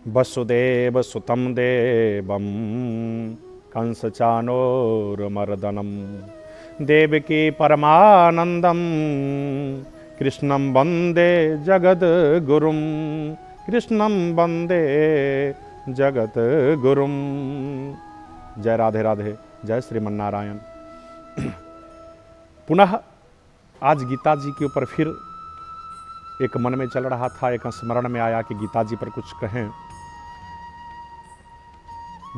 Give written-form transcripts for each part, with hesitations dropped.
वसुदेव सुतं देवं कंसचानूरमर्दनं देवकी परमानंदम कृष्णं वंदे जगद्गुरुं कृष्णं वंदे जगद्गुरुं। जय राधे राधे, जय श्रीमन्नारायण। पुनः आज गीता जी के ऊपर फिर एक मन में चल रहा था, एक स्मरण में आया कि गीता जी पर कुछ कहें।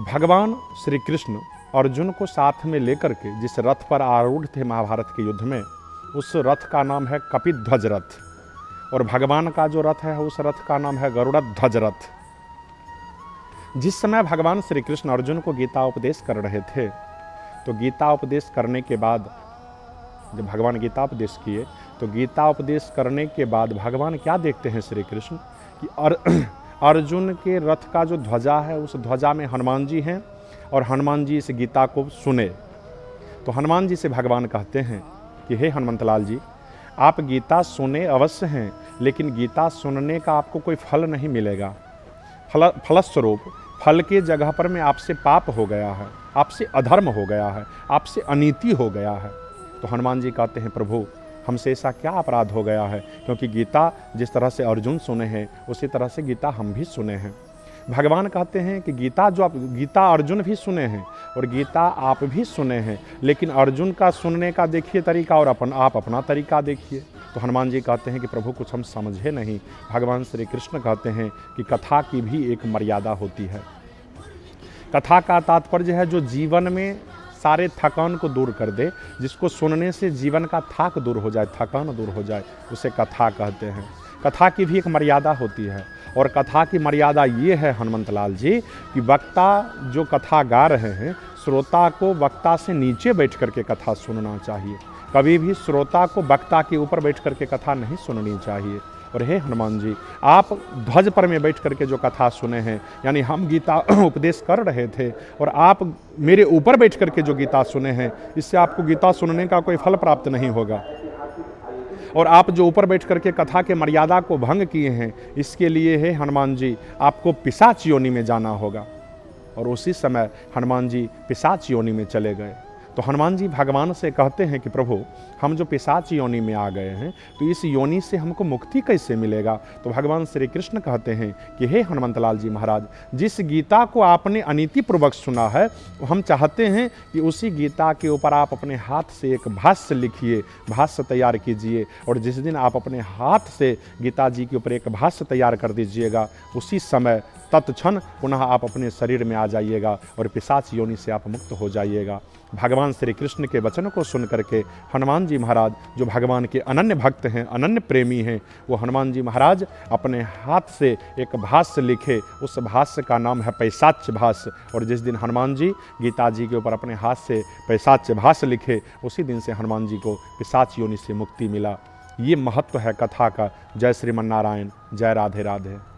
भगवान श्री कृष्ण अर्जुन को साथ में लेकर के जिस रथ पर आरूढ़ थे महाभारत के युद्ध में, उस रथ का नाम है कपिध्वज रथ, और भगवान का जो रथ है उस रथ का नाम है गरुड़ध्वज रथ। जिस समय भगवान श्री कृष्ण अर्जुन को गीता उपदेश कर रहे थे, तो गीता उपदेश करने के बाद जब भगवान गीता उपदेश किए, तो गीता उपदेश करने के बाद भगवान क्या देखते हैं श्री कृष्ण कि अर्जुन के रथ का जो ध्वजा है उस ध्वजा में हनुमान जी हैं, और हनुमान जी इस गीता को सुने। तो हनुमान जी से भगवान कहते हैं कि हे हनुमंतलाल जी, आप गीता सुने अवश्य हैं, लेकिन गीता सुनने का आपको कोई फल नहीं मिलेगा। फलस्वरूप फल के जगह पर में आपसे पाप हो गया है, आपसे अधर्म हो गया है, आपसे अनीति हो गया है। तो हनुमान जी कहते हैं प्रभु, हमसे ऐसा क्या अपराध हो गया है, क्योंकि गीता जिस तरह से अर्जुन सुने हैं उसी तरह से गीता हम भी सुने हैं। भगवान कहते हैं कि गीता अर्जुन भी सुने हैं और गीता आप भी सुने हैं, लेकिन अर्जुन का सुनने का देखिए तरीका और आप अपना तरीका देखिए। तो हनुमान जी कहते हैं कि प्रभु कुछ हम समझे नहीं। भगवान श्री कृष्ण कहते हैं कि कथा की भी एक मर्यादा होती है। कथा का तात्पर्य है जो जीवन में सारे थकान को दूर कर दे, जिसको सुनने से जीवन का थाक दूर हो जाए, थकान दूर हो जाए, उसे कथा कहते हैं। कथा की भी एक मर्यादा होती है, और कथा की मर्यादा ये है हनुमंतलाल जी कि वक्ता जो कथा गा रहे हैं, श्रोता को वक्ता से नीचे बैठ करके कथा सुनना चाहिए। कभी भी श्रोता को वक्ता के ऊपर बैठ करके कथा नहीं सुननी चाहिए। और हे हनुमान जी, आप ध्वज पर में बैठ करके जो कथा सुने हैं, यानी हम गीता उपदेश कर रहे थे और आप मेरे ऊपर बैठ करके जो गीता सुने हैं, इससे आपको गीता सुनने का कोई फल प्राप्त नहीं होगा। और आप जो ऊपर बैठ करके कथा के मर्यादा को भंग किए हैं, इसके लिए है हनुमान जी आपको पिशाच योनि में जाना होगा। और उसी समय हनुमान जी पिशाच योनि में चले गए। तो हनुमान जी भगवान से कहते हैं कि प्रभु, हम जो पिशाच योनि में आ गए हैं, तो इस योनि से हमको मुक्ति कैसे मिलेगा। तो भगवान श्री कृष्ण कहते हैं कि हे हनुमंतलाल जी महाराज, जिस गीता को आपने अनीतिपूर्वक सुना है, हम चाहते हैं कि उसी गीता के ऊपर आप अपने हाथ से एक भाष्य लिखिए, भाष्य तैयार कीजिए। और जिस दिन आप अपने हाथ से गीता जी के ऊपर एक भाष्य तैयार कर दीजिएगा, उसी समय तत्क्षण पुनः आप अपने शरीर में आ जाइएगा और पिशाच योनि से आप मुक्त हो जाइएगा। भगवान श्री कृष्ण के वचन को सुन करके हनुमान जी महाराज, जो भगवान के अनन्य भक्त हैं, अनन्य प्रेमी हैं, वो हनुमान जी महाराज अपने हाथ से एक भाष्य लिखे। उस भाष्य का नाम है पैशाच्य भाष्य। और जिस दिन हनुमान जी गीता जी के ऊपर अपने हाथ से पैशाच्य भाष्य लिखे, उसी दिन से हनुमान जी को पिशाच योनि से मुक्ति मिला। ये महत्व है कथा का। जय श्रीमन्नारायण, जय राधे राधे।